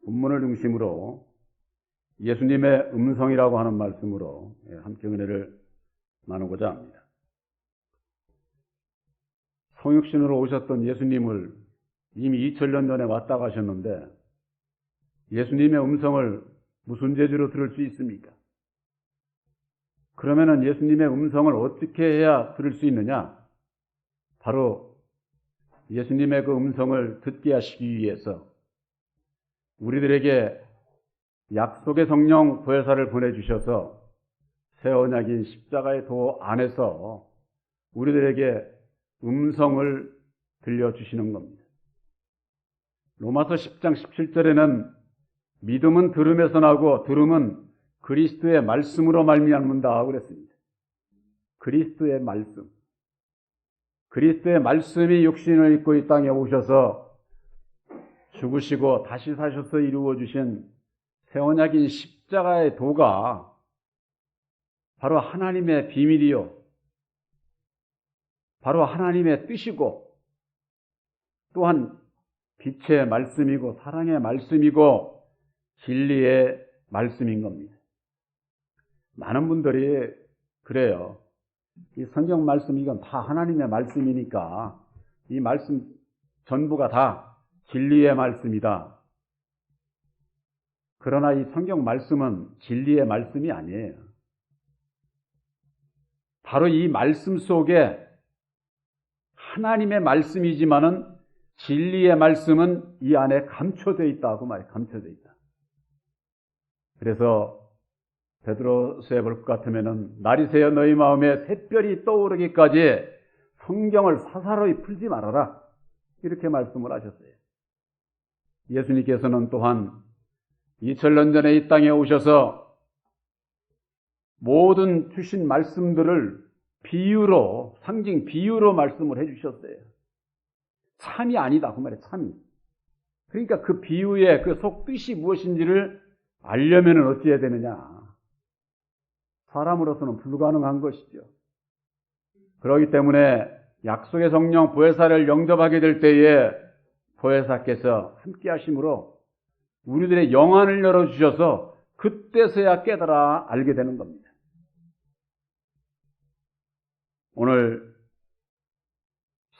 본문을 중심으로 예수님의 음성이라고 하는 말씀으로 함께 은혜를 나누고자 합니다. 성육신으로 오셨던 예수님을 이미 2000년 전에 왔다 가셨는데 예수님의 음성을 무슨 재주로 들을 수 있습니까? 그러면은 예수님의 음성을 어떻게 해야 들을 수 있느냐? 바로 예수님의 그 음성을 듣게 하시기 위해서 우리들에게 약속의 성령 보혜사를 보내주셔서 새 언약인 십자가의 도 안에서 우리들에게 음성을 들려주시는 겁니다. 로마서 10장 17절에는 믿음은 들음에서 나고 들음은 그리스도의 말씀으로 말미암는다 그랬습니다. 그리스도의 말씀. 그리스도의 말씀이 육신을 입고 이 땅에 오셔서 죽으시고 다시 사셔서 이루어주신 새 언약인 십자가의 도가 바로 하나님의 비밀이요. 바로 하나님의 뜻이고 또한 빛의 말씀이고 사랑의 말씀이고 진리의 말씀인 겁니다. 많은 분들이 그래요. 이 성경 말씀 이건 다 하나님의 말씀이니까 이 말씀 전부가 다 진리의 말씀이다. 그러나 이 성경 말씀은 진리의 말씀이 아니에요. 바로 이 말씀 속에 하나님의 말씀이지만은 진리의 말씀은 이 안에 감춰져 있다고 말해요. 감춰져 있다. 그래서 베드로서에 볼 것 같으면은 날이 새어 너희 마음에 샛별이 떠오르기까지 성경을 사사로이 풀지 말아라. 이렇게 말씀을 하셨어요. 예수님께서는 또한 2000년 전에 이 땅에 오셔서 모든 주신 말씀들을 비유로, 상징 비유로 말씀을 해주셨어요. 참이 아니다. 그 말이에요. 참이. 그러니까 그 비유의 그 속뜻이 무엇인지를 알려면 어찌 해야 되느냐. 사람으로서는 불가능한 것이죠. 그렇기 때문에 약속의 성령 보혜사를 영접하게 될 때에 보혜사께서 함께 하심으로 우리들의 영안을 열어주셔서 그때서야 깨달아 알게 되는 겁니다. 오늘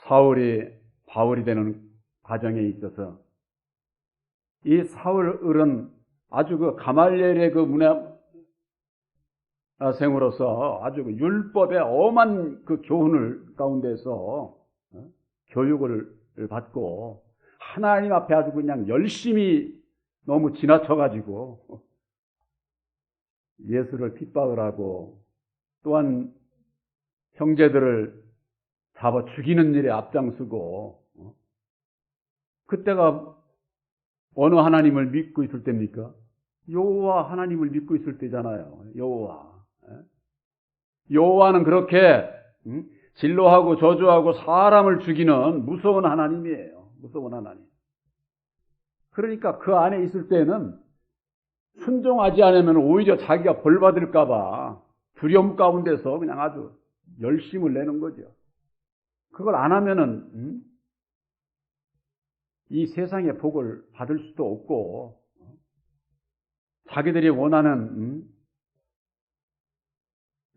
사울이 바울이 되는 과정에 있어서 이 사울은 아주 그 가말리엘의 그 문화생으로서 아주 그 율법의 엄한 그 교훈을 가운데서 교육을 받고 하나님 앞에 아주 그냥 열심히 너무 지나쳐가지고 예수를 핍박을 하고 또한 형제들을 잡아 죽이는 일에 앞장서고 그때가 어느 하나님을 믿고 있을 때입니까? 여호와 하나님을 믿고 있을 때잖아요. 여호와는 그렇게 진노하고 저주하고 사람을 죽이는 무서운 하나님이에요. 무서운 하나님. 그러니까 그 안에 있을 때는 순종하지 않으면 오히려 자기가 벌 받을까 봐 두려움 가운데서 그냥 아주 열심을 내는 거죠. 그걸 안 하면은 이 세상의 복을 받을 수도 없고 자기들이 원하는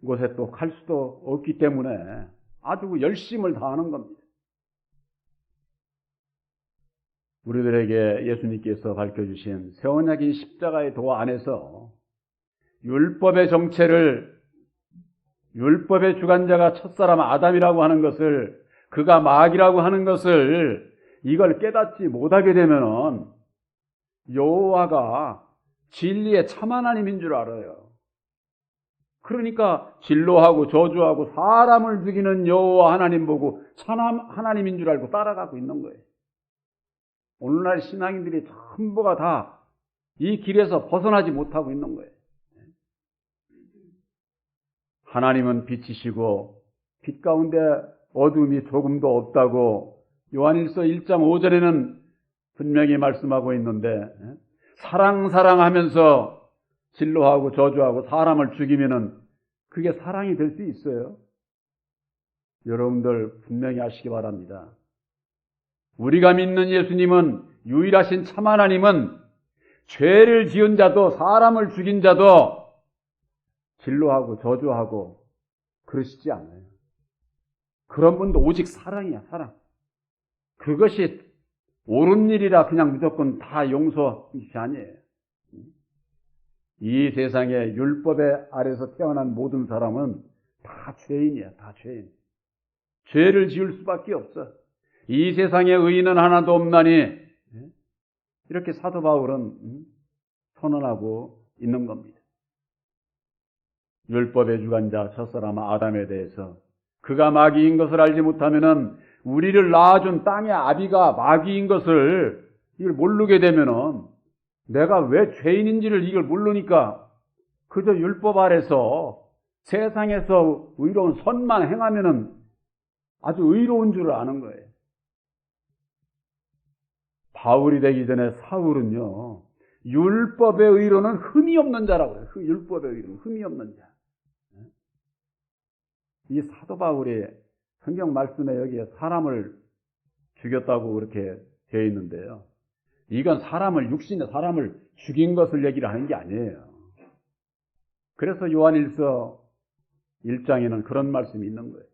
곳에 또 갈 수도 없기 때문에 아주 열심을 다하는 겁니다. 우리들에게 예수님께서 밝혀주신 새 언약인 십자가의 도 안에서 율법의 정체를 율법의 주관자가 첫사람 아담이라고 하는 것을 그가 마귀라고 하는 것을 이걸 깨닫지 못하게 되면은 여호와가 진리의 참 하나님인 줄 알아요. 그러니까 진노하고 저주하고 사람을 죽이는 여호와 하나님 보고 참 하나님인 줄 알고 따라가고 있는 거예요. 오늘날 신앙인들이 전부가 다 이 길에서 벗어나지 못하고 있는 거예요. 하나님은 빛이시고 빛 가운데 어둠이 조금도 없다고 요한일서 1장 5절에는 분명히 말씀하고 있는데 사랑하면서 진노하고 저주하고 사람을 죽이면은 그게 사랑이 될 수 있어요? 여러분들 분명히 아시기 바랍니다. 우리가 믿는 예수님은 유일하신 참 하나님은 죄를 지은 자도 사람을 죽인 자도 진노하고 저주하고 그러시지 않아요. 그런 분도 오직 사랑이야, 사랑. 그것이 옳은 일이라 그냥 무조건 다 용서이 아니에요. 이 세상에 율법의 아래서 태어난 모든 사람은 다 죄인이야, 다 죄인. 죄를 지을 수밖에 없어. 이 세상에 의인은 하나도 없나니 이렇게 사도 바울은 선언하고 있는 겁니다. 율법의 주관자 첫사람 아담에 대해서 그가 마귀인 것을 알지 못하면은 우리를 낳아준 땅의 아비가 마귀인 것을 이걸 모르게 되면은 내가 왜 죄인인지를 이걸 모르니까 그저 율법 아래서 세상에서 의로운 선만 행하면은 아주 의로운 줄 아는 거예요. 바울이 되기 전에 사울은요, 율법의 의로는 흠이 없는 자라고 해요. 율법의 의로는 흠이 없는 자. 이 사도 바울이 성경 말씀에 여기에 사람을 죽였다고 그렇게 되어 있는데요. 이건 육신의 사람을 죽인 것을 얘기를 하는 게 아니에요. 그래서 요한일서 1장에는 그런 말씀이 있는 거예요.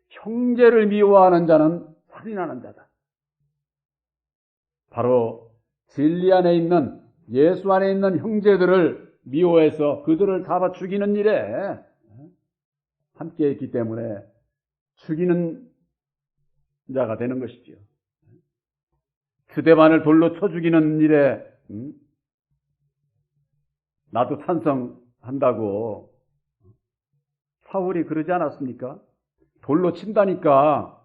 형제를 미워하는 자는 살인하는 자다. 바로 진리 안에 있는, 예수 안에 있는 형제들을 미워해서 그들을 잡아 죽이는 일에 함께 했기 때문에 죽이는 자가 되는 것이지요. 스데반을 돌로 쳐 죽이는 일에 나도 찬성한다고 사울이 그러지 않았습니까? 돌로 친다니까.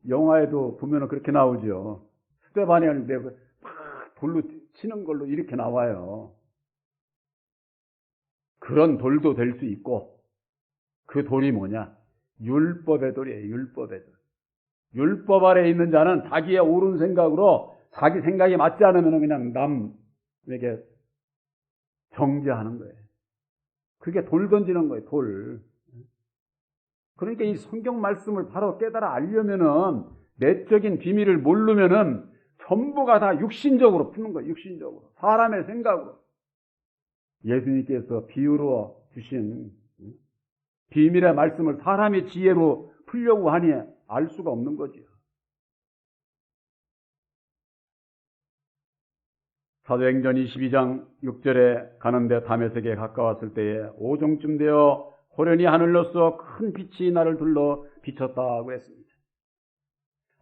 영화에도 보면 그렇게 나오죠. 스데반이 아닌데 막 돌로 치는 걸로 이렇게 나와요. 그런 돌도 될 수 있고, 그 돌이 뭐냐? 율법의 돌이에요. 율법의 돌. 율법 아래 있는 자는 자기의 옳은 생각으로 자기 생각이 맞지 않으면 그냥 남에게 정죄하는 거예요. 그게 돌 던지는 거예요. 돌. 그러니까 이 성경 말씀을 바로 깨달아 알려면은, 내적인 비밀을 모르면은 전부가 다 육신적으로 푸는 거예요. 육신적으로. 사람의 생각으로. 예수님께서 비유로 주신 비밀의 말씀을 사람의 지혜로 풀려고 하니 알 수가 없는 거죠. 사도행전 22장 6절에 가는데 다메섹에 가까웠을 때에 오종쯤 되어 호련히 하늘로서 큰 빛이 나를 둘러 비쳤다고 했습니다.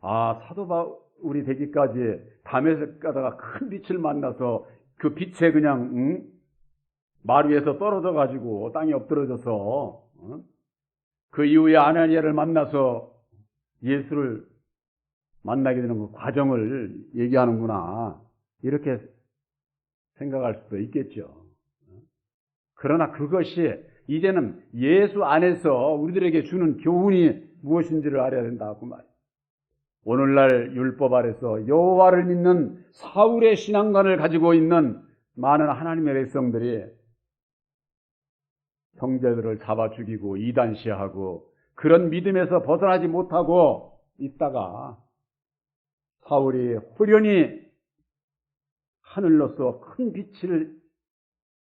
사도 바울이 되기까지 다메섹 가다가 큰 빛을 만나서 그 빛에 그냥 말 위에서 떨어져 가지고 땅에 엎드러져서 그 이후에 아나니아를 만나서 예수를 만나게 되는 그 과정을 얘기하는구나, 이렇게 생각할 수도 있겠죠. 그러나 그것이 이제는 예수 안에서 우리들에게 주는 교훈이 무엇인지를 알아야 된다고 말이에요. 오늘날 율법 아래서 여호와를 믿는 사울의 신앙관을 가지고 있는 많은 하나님의 백성들이 형제들을 잡아 죽이고 이단시하고 그런 믿음에서 벗어나지 못하고 있다가 사울이 호련히 하늘로서 큰 빛을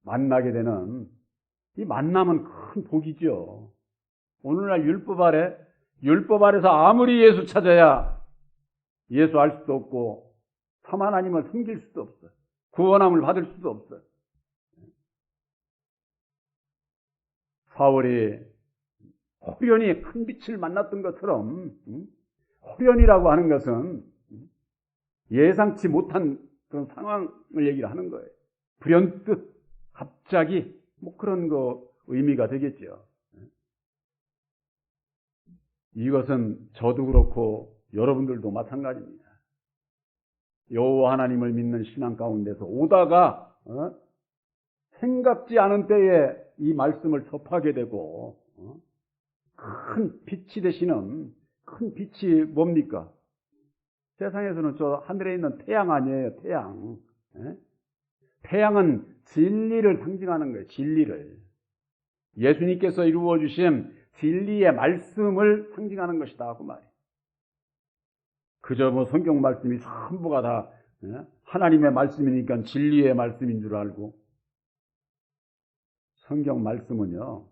만나게 되는 이 만남은 큰 복이죠. 오늘날 율법 아래서 아무리 예수 찾아야 예수 알 수도 없고 참 하나님을 섬길 수도 없어. 구원함을 받을 수도 없어. 사울이 호련히 큰 빛을 만났던 것처럼, 호련이라고 하는 것은 예상치 못한 그런 상황을 얘기를 하는 거예요. 불현듯 갑자기 그런 거 의미가 되겠죠. 이것은 저도 그렇고 여러분들도 마찬가지입니다. 여호와 하나님을 믿는 신앙 가운데서 오다가 생각지 않은 때에 이 말씀을 접하게 되고 큰 빛이 되시는, 큰 빛이 뭡니까? 세상에서는 저 하늘에 있는 태양 아니에요. 태양. 태양은 진리를 상징하는 거예요. 진리를. 예수님께서 이루어 주신 진리의 말씀을 상징하는 것이다 그 말이에요. 그저 뭐 성경 말씀이 전부가 다 하나님의 말씀이니까 진리의 말씀인 줄 알고, 성경 말씀은요,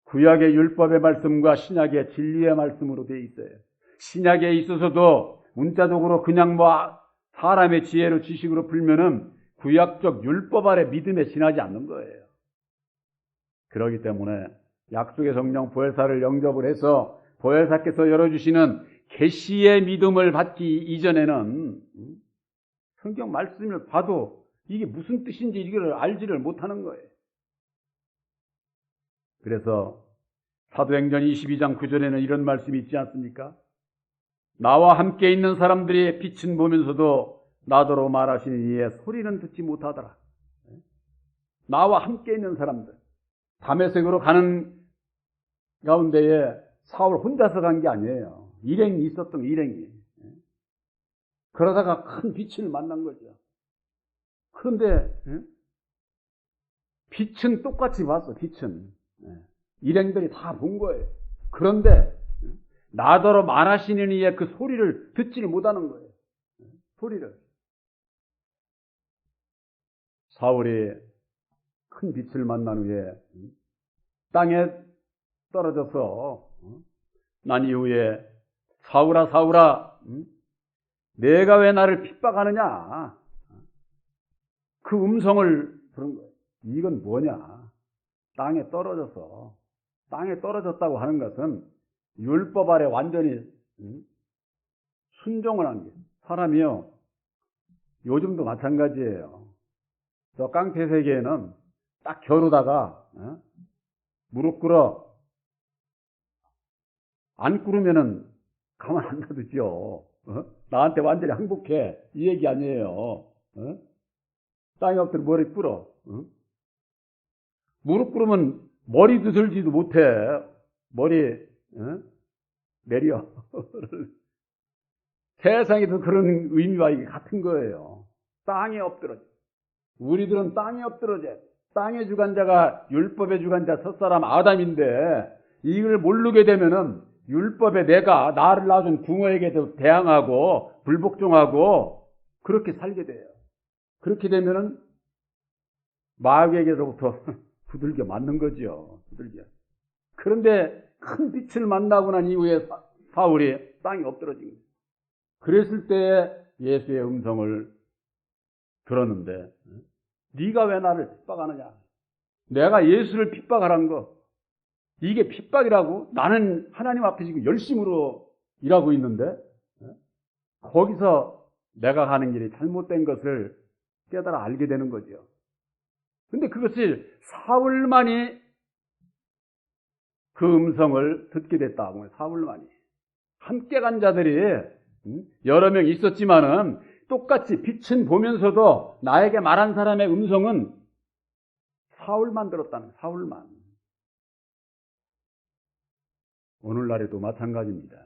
구약의 율법의 말씀과 신약의 진리의 말씀으로 되어 있어요. 신약에 있어서도 문자적으로 그냥 뭐 사람의 지혜로 지식으로 풀면은 구약적 율법 아래 믿음에 지나지 않는 거예요. 그렇기 때문에 약속의 성령 보혜사를 영접을 해서 보혜사께서 열어주시는 계시의 믿음을 받기 이전에는 성경 말씀을 봐도 이게 무슨 뜻인지 이걸 알지를 못하는 거예요. 그래서 사도행전 22장 9절에는 이런 말씀이 있지 않습니까? 나와 함께 있는 사람들이 빛은 보면서도 나더러 말하시니 이에 소리는 듣지 못하더라. 나와 함께 있는 사람들, 다메섹으로 가는 가운데에 사울 혼자서 간 게 아니에요. 일행이 있었던 일행이. 그러다가 큰 빛을 만난 거죠. 그런데 빛은 똑같이 봤어. 빛은 일행들이 다 본 거예요. 그런데 나더러 말하시는 이의 그 소리를 듣지를 못하는 거예요. 소리를. 사울이 큰 빛을 만난 후에 땅에 떨어져서 난 이후에 사울아 사울아 내가 왜 나를 핍박하느냐, 그 음성을 들은 거예요. 이건 뭐냐, 땅에 떨어졌다고 하는 것은 율법 아래 완전히 순종을 한 게, 사람이요 요즘도 마찬가지예요. 저 깡패 세계에는 딱 겨루다가 무릎 꿇어 안 꿇으면은 가만 안 놔두죠. 나한테 완전히 항복해, 이 얘기 아니에요. 땅에 엎드려 머리 꿇어. 무릎 꿇으면 머리도 들지도 못해. 머리 내려. 세상에도 그런 의미와 이게 같은 거예요. 땅에 엎드러져. 우리들은 땅에 엎드러져. 땅의 주관자가 율법의 주관자 첫사람 아담인데, 이걸 모르게 되면은 율법에 내가 나를 낳아준 부모에게도 대항하고 불복종하고 그렇게 살게 돼요. 그렇게 되면은 마귀에게로부터 두들겨 맞는 거죠. 두들겨. 그런데 큰 빛을 만나고 난 이후에 사울이 땅에 엎드러진 거예요. 그랬을 때 예수의 음성을 들었는데, 네가 왜 나를 핍박하느냐? 내가 예수를 핍박하라는 거, 이게 핍박이라고? 나는 하나님 앞에 지금 열심으로 일하고 있는데 거기서 내가 가는 길이 잘못된 것을 깨달아 알게 되는 거죠. 근데 그것을 사울만이 그 음성을 듣게 됐다고. 사울만이. 함께 간 자들이 여러 명 있었지만은 똑같이 빛은 보면서도 나에게 말한 사람의 음성은 사울만 들었다는 거예요. 사울만. 오늘날에도 마찬가지입니다.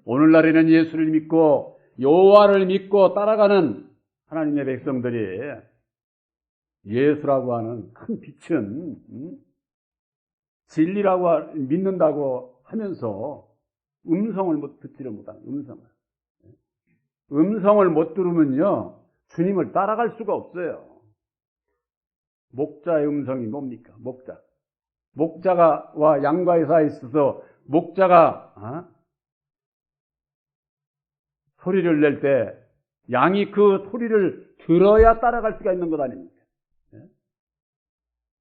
오늘날에는 예수를 믿고 여호와를 믿고 따라가는 하나님의 백성들이 예수라고 하는 큰 빛은 진리라고 믿는다고 하면서 음성을 듣지를 못하는 음성을 못 들으면요 주님을 따라갈 수가 없어요. 목자의 음성이 뭡니까? 목자와 양과의 사이에 있어서 목자가 소리를 낼 때 양이 그 소리를 들어야 따라갈 수가 있는 것 아닙니까?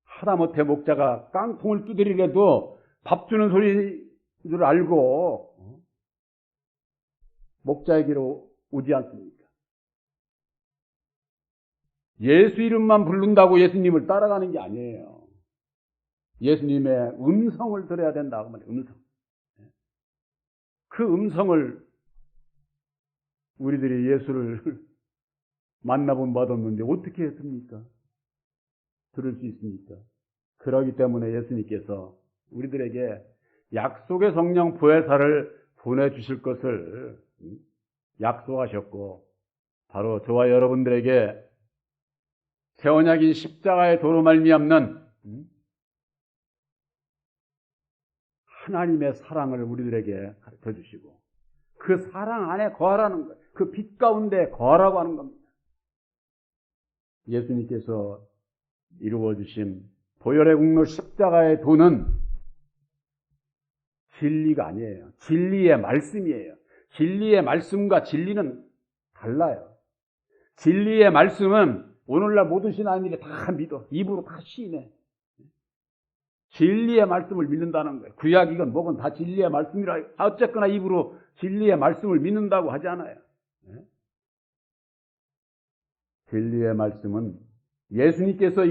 하다못해 목자가 깡통을 두드리려도 밥 주는 소리를 알고 목자에게로 오지 않습니까? 예수 이름만 부른다고 예수님을 따라가는 게 아니에요. 예수님의 음성을 들어야 된다고 말해요. 음성. 그 음성을 우리들이 예수를 만나본 바도 없는데 어떻게 했습니까? 들을 수 있습니까? 그러기 때문에 예수님께서 우리들에게 약속의 성령 보혜사를 보내주실 것을 약속하셨고, 바로 저와 여러분들에게 새 언약인 십자가의 도로 말미암는 하나님의 사랑을 우리들에게 가르쳐 주시고, 그 사랑 안에 거하라는 거예요. 그 빛 가운데 거하라고 하는 겁니다. 예수님께서 이루어주신 보혈의 공로 십자가의 도는 진리가 아니에요. 진리의 말씀이에요. 진리의 말씀과 진리는 달라요. 진리의 말씀은 오늘날 모든 신앙인들이 다 믿어. 입으로 다 시인해. 진리의 말씀을 믿는다는 거예요. 구약이건 뭐건 다 진리의 말씀이라. 어쨌거나 입으로 진리의 말씀을 믿는다고 하지 않아요. 진리의 말씀은 예수님께서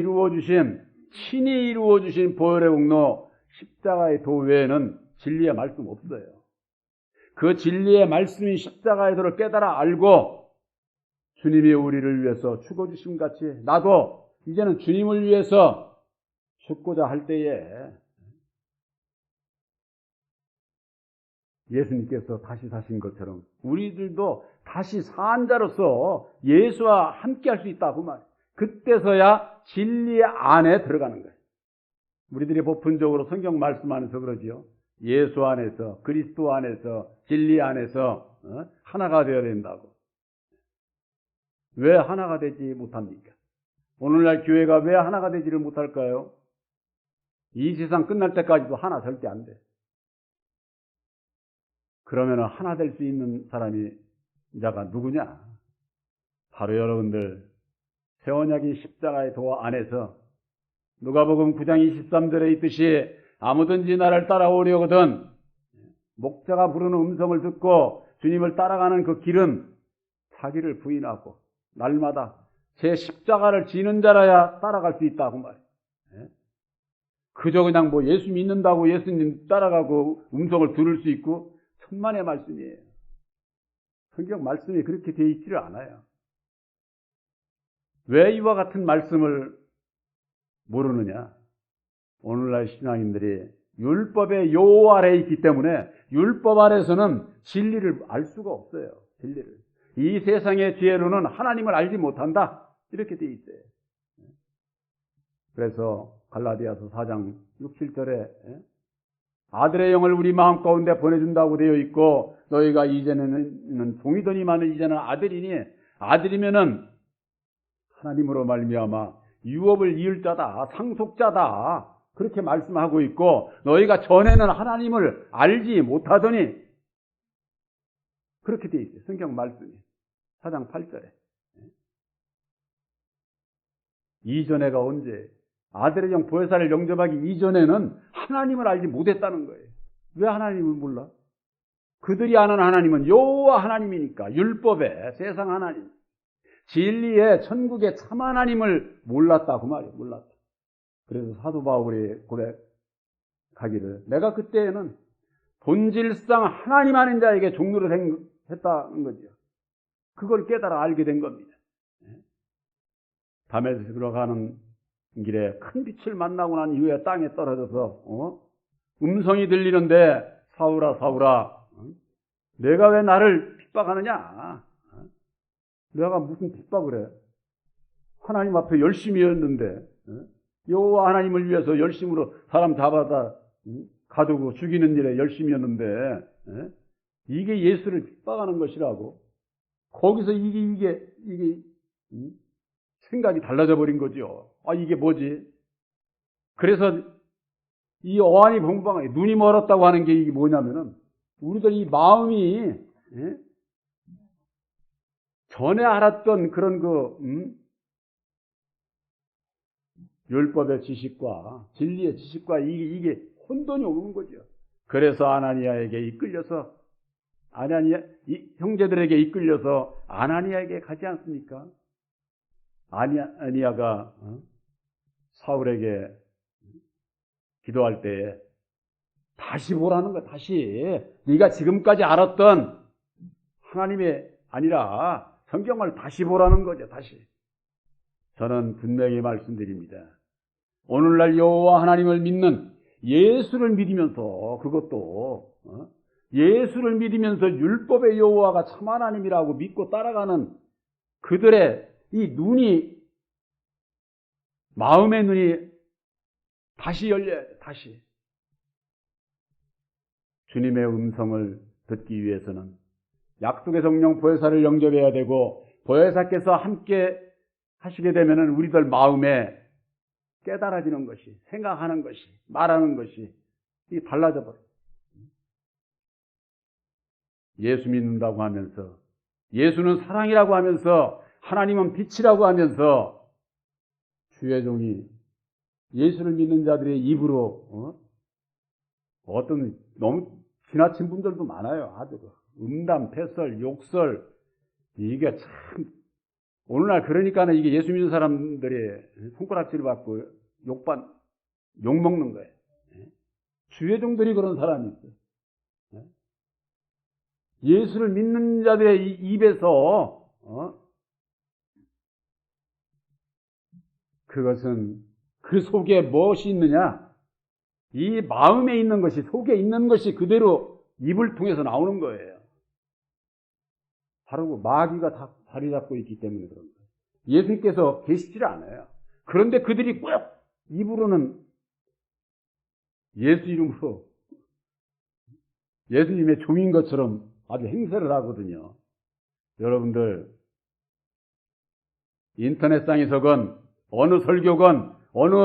친히 이루어주신 보혈의 공로 십자가의 도 외에는 진리의 말씀 없어요. 그 진리의 말씀인 십자가의 도를 깨달아 알고 주님이 우리를 위해서 죽어주심 같이 나도 이제는 주님을 위해서 죽고자 할 때에 예수님께서 다시 사신 것처럼 우리들도 다시 산 자로서 예수와 함께 할 수 있다. 그 말. 그때서야 진리 안에 들어가는 거예요. 우리들이 보편적으로 성경 말씀 안에서 그러지요. 예수 안에서, 그리스도 안에서, 진리 안에서 하나가 되어야 된다고. 왜 하나가 되지 못합니까? 오늘날 교회가 왜 하나가 되지를 못할까요? 이 세상 끝날 때까지도 하나 절대 안 돼. 그러면 하나 될 수 있는 사람이 자가 누구냐? 바로 여러분들 새 언약인 십자가의 도 안에서 누가복음 9장 23절에 있듯이 아무든지 나를 따라오려거든 목자가 부르는 음성을 듣고 주님을 따라가는 그 길은 자기를 부인하고 날마다 제 십자가를 지는 자라야 따라갈 수 있다고 말이에요. 그저 그냥 뭐 예수 믿는다고 예수님 따라가고 음성을 들을 수 있고 천만의 말씀이에요. 성경 말씀이 그렇게 되어 있지를 않아요. 왜 이와 같은 말씀을 모르느냐? 오늘날 신앙인들이 율법의 요 아래에 있기 때문에 율법 아래에서는 진리를 알 수가 없어요. 진리를. 이 세상의 지혜로는 하나님을 알지 못한다. 이렇게 되어 있어요. 그래서 갈라디아서 4장 6, 7절에 아들의 영을 우리 마음 가운데 보내준다고 되어 있고 너희가 이전에는 종이더니만은 이제는 아들이니 아들이면은 하나님으로 말미암아 유업을 이을 자다, 상속자다 그렇게 말씀하고 있고 너희가 전에는 하나님을 알지 못하더니 그렇게 되어 있어요. 성경 말씀이 4장 8절에 이전에가 언제 아들의 영 보혜사를 영접하기 이전에는 하나님을 알지 못했다는 거예요. 왜 하나님을 몰라? 그들이 아는 하나님은 여호와 하나님이니까 율법의 세상 하나님 진리의 천국의 참 하나님을 몰랐다 그 말이에요. 몰랐다. 그래서 사도 바울이 고백하기를 내가 그때에는 본질상 하나님 아닌 자에게 종로를 했다는 거죠. 그걸 깨달아 알게 된 겁니다. 다메섹으로 가는 길에 큰 빛을 만나고 난 이후에 땅에 떨어져서 음성이 들리는데 사울아 사울아 내가 왜 나를 핍박하느냐? 내가 무슨 핍박을 해? 하나님 앞에 열심히 했는데 여호와 하나님을 위해서 열심으로 사람 잡아다 가두고 죽이는 일에 열심히 했는데 이게 예수를 핍박하는 것이라고 거기서 이게 생각이 달라져 버린 거죠. 아 이게 뭐지? 그래서 이 어안이 벙벙하게 눈이 멀었다고 하는 게 이게 뭐냐면은 우리들 이 마음이 전에 알았던 그런 율법의 지식과 진리의 지식과 이게 혼돈이 오는 거죠. 그래서 아나니아에게 이끌려서 형제들에게 이끌려서 아나니아에게 가지 않습니까? 아나니아가 사울에게 기도할 때에 다시 보라는 거야. 다시 네가 지금까지 알았던 하나님이 아니라 성경을 다시 보라는 거죠. 다시. 저는 분명히 말씀드립니다. 오늘날 여호와 하나님을 믿는 예수를 믿으면서 그것도 예수를 믿으면서 율법의 여호와가 참 하나님이라고 믿고 따라가는 그들의 이 눈이 마음의 눈이 다시 열려야 돼. 다시. 주님의 음성을 듣기 위해서는 약속의 성령 보혜사를 영접해야 되고, 보혜사께서 함께 하시게 되면은 우리들 마음에 깨달아지는 것이, 생각하는 것이, 말하는 것이 이게 달라져 버려요. 예수 믿는다고 하면서, 예수는 사랑이라고 하면서, 하나님은 빛이라고 하면서, 주의 종이 예수를 믿는 자들의 입으로 어떤 너무 지나친 분들도 많아요. 아주 음담, 패설, 욕설, 이게 참 오늘날 그러니까는 이게 예수 믿는 사람들이 손가락질 받고 욕 먹는 거예요. 주의 종들이 그런 사람이 있어요. 예수를 믿는 자들의 입에서 그것은 그 속에 무엇이 있느냐? 이 마음에 있는 것이, 속에 있는 것이 그대로 입을 통해서 나오는 거예요. 바로 그 마귀가 다 자리 잡고 있기 때문에 그런 거예요. 예수님께서 계시질 않아요. 그런데 그들이 꼭 입으로는 예수 이름으로 예수님의 종인 것처럼 아주 행세를 하거든요. 여러분들 인터넷상에서건 어느 설교건 어느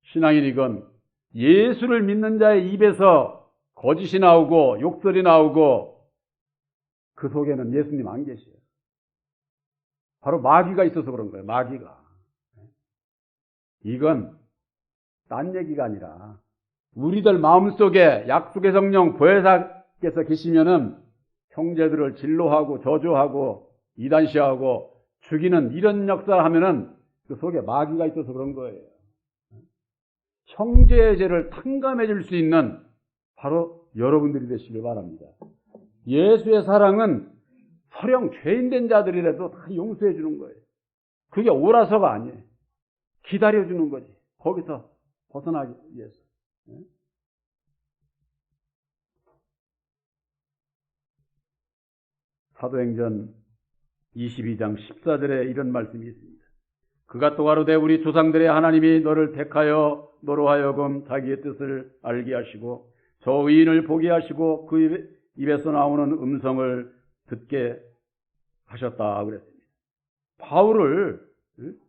신앙인이건 예수를 믿는 자의 입에서 거짓이 나오고 욕설이 나오고 그 속에는 예수님 안 계셔요. 바로 마귀가 있어서 그런 거예요. 마귀가. 이건 딴 얘기가 아니라 우리들 마음속에 약속의 성령 보혜사께서 계시면은 형제들을 진노하고 저주하고 이단시하고 죽이는 이런 역사를 하면은 그 속에 마귀가 있어서 그런 거예요. 형제의 죄를 탕감해 줄 수 있는 바로 여러분들이 되시길 바랍니다. 예수의 사랑은 설령 죄인된 자들이라도 다 용서해 주는 거예요. 그게 옳아서가 아니에요. 기다려 주는 거지. 거기서 벗어나기 위해서. 사도행전 22장 14절에 이런 말씀이 있습니다. 그가 또 가로되 우리 조상들의 하나님이 너를 택하여 너로 하여금 자기의 뜻을 알게 하시고 저 의인을 보게 하시고 그 입에서 나오는 음성을 듣게 하셨다 그랬습니다. 바울을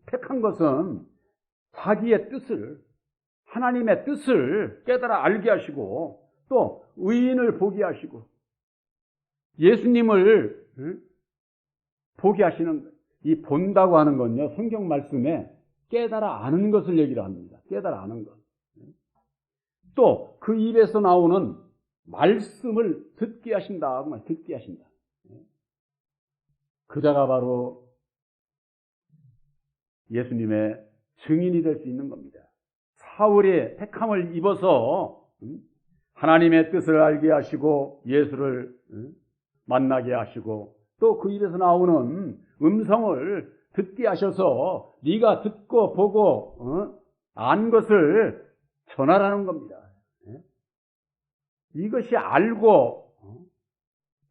택한 것은 자기의 뜻을, 하나님의 뜻을 깨달아 알게 하시고 또 의인을 보게 하시고 예수님을 보게 하시는 거예요. 이 본다고 하는 건요, 성경 말씀에 깨달아 아는 것을 얘기를 합니다. 깨달아 아는 것. 또 그 입에서 나오는 말씀을 듣게 하신다. 듣게 하신다. 그자가 바로 예수님의 증인이 될 수 있는 겁니다. 사울의 택함을 입어서 하나님의 뜻을 알게 하시고 예수를 만나게 하시고 또 그 입에서 나오는 음성을 듣게 하셔서 네가 듣고 보고 안 것을 전하라는 겁니다. 이것이 알고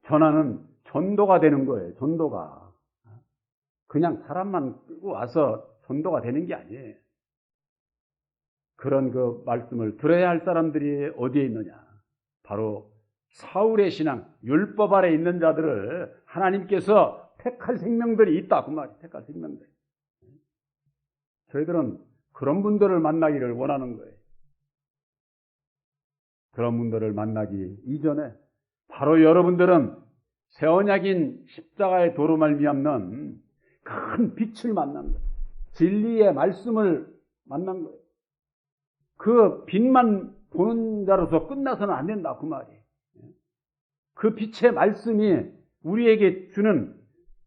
전하는 전도가 되는 거예요. 전도가. 그냥 사람만 끌고 와서 전도가 되는 게 아니에요. 그런 그 말씀을 들어야 할 사람들이 어디에 있느냐? 바로 사울의 신앙, 율법 아래 있는 자들을 하나님께서 택할 생명들이 있다. 그 말이에요. 택할 생명들. 저희들은 그런 분들을 만나기를 원하는 거예요. 그런 분들을 만나기 이전에 바로 여러분들은 새 언약인 십자가의 도로 말미암는 큰 빛을 만난 거예요. 진리의 말씀을 만난 거예요. 그 빛만 보는 자로서 끝나서는 안 된다. 그 말이에요. 그 빛의 말씀이 우리에게 주는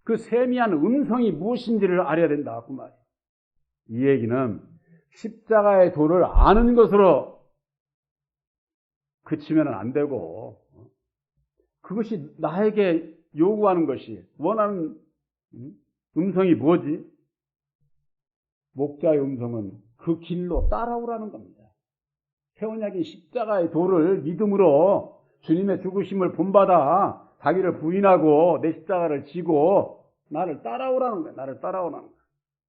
그 세미한 음성이 무엇인지를 알아야 된다. 그 말이에요. 이 얘기는 십자가의 도를 아는 것으로 그치면 안 되고 그것이 나에게 요구하는 것이 원하는 음성이 뭐지? 목자의 음성은 그 길로 따라오라는 겁니다. 새 언약인 십자가의 도를 믿음으로 주님의 죽으심을 본받아 자기를 부인하고 내 십자가를 지고 나를 따라오라는 거예요. 나를 따라오라는 거예요.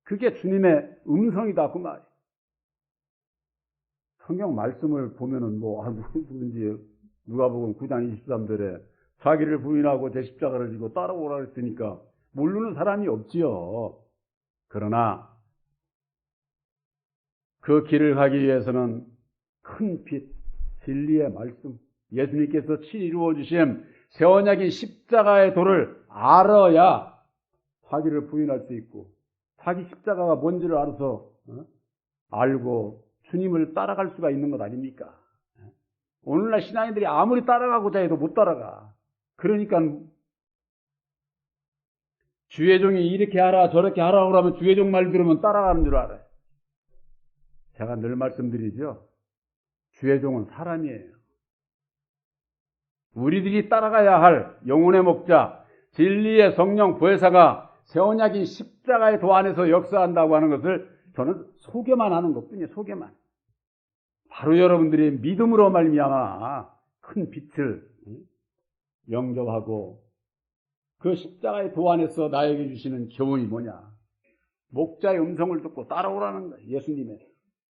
그게 주님의 음성이다. 그 말이에요. 성경 말씀을 보면은 누구든지 누가복음 9장 23절에 자기를 부인하고 제 십자가를 지고 따라오라 했으니까 모르는 사람이 없지요. 그러나 그 길을 가기 위해서는 큰 빛, 진리의 말씀, 예수님께서 친히 이루어 주신 새 언약인 십자가의 도를 알아야 자기를 부인할 수 있고 자기 십자가가 뭔지를 알아서 알고 주님을 따라갈 수가 있는 것 아닙니까? 오늘날 신앙인들이 아무리 따라가고자 해도 못 따라가. 그러니까 주의 종이 이렇게 하라 저렇게 하라 그러면 주의 종 말 들으면 따라가는 줄 알아요. 제가 늘 말씀드리죠. 주의 종은 사람이에요. 우리들이 따라가야 할 영혼의 목자, 진리의 성령 보혜사가 새 언약인 십자가의 도 안에서 역사한다고 하는 것을 저는 소개만 하는 것뿐이에요. 소개만. 바로 여러분들이 믿음으로 말미암아 큰 빛을 영접하고 그 십자가의 도 안에서 나에게 주시는 교훈이 뭐냐? 목자의 음성을 듣고 따라오라는 거예요. 예수님의.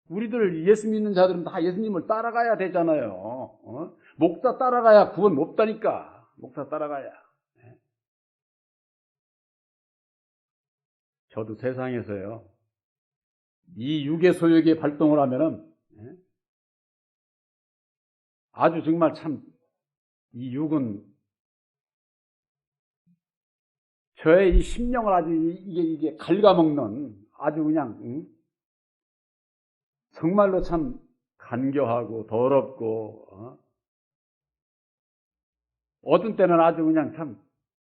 우리들 예수 믿는 자들은 다 예수님을 따라가야 되잖아요. 목자 따라가야 구원 없다니까. 목자 따라가야. 저도 세상에서요. 이 육의 소욕이 발동을 하면은 아주 정말 참 이 육은 저의 이 심령을 아주 이게 갉아먹는 아주 그냥 정말로 참 간교하고 더럽고 어떤 때는 아주 그냥 참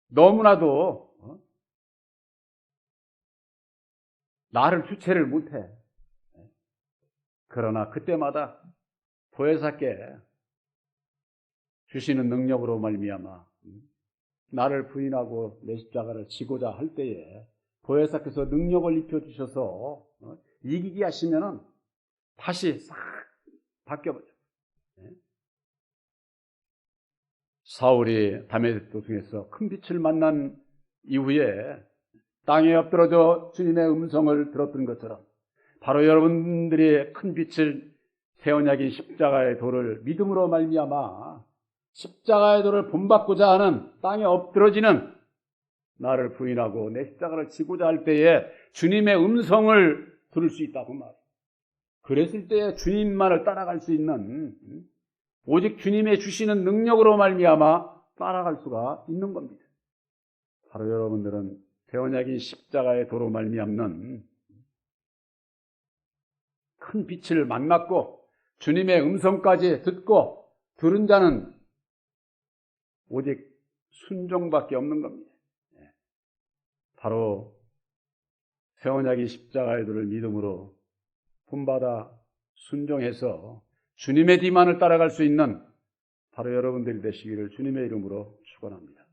너무나도 나를 주체를 못해. 그러나 그때마다 보혜사께 주시는 능력으로 말미암아 나를 부인하고 내 십자가를 지고자 할 때에 보혜사께서 능력을 입혀주셔서 이기게 하시면은 다시 싹 바뀌어버려. 사울이 다메섹 도성에서 큰 빛을 만난 이후에 땅에 엎드러져 주님의 음성을 들었던 것처럼 바로 여러분들이 큰 빛을 새 언약인 십자가의 도를 믿음으로 말미암아 십자가의 도를 본받고자 하는 땅에 엎드러지는 나를 부인하고 내 십자가를 지고자 할 때에 주님의 음성을 들을 수 있다고 말이에요. 그랬을 때에 주님만을 따라갈 수 있는 오직 주님의 주시는 능력으로 말미암아 따라갈 수가 있는 겁니다. 바로 여러분들은 새 언약인 십자가의 도로 말미암는 큰 빛을 만났고 주님의 음성까지 듣고 들은 자는 오직 순종밖에 없는 겁니다. 바로 새 언약인 십자가의 도를 믿음으로 본받아 순종해서 주님의 뒤만을 따라갈 수 있는 바로 여러분들이 되시기를 주님의 이름으로 축원합니다.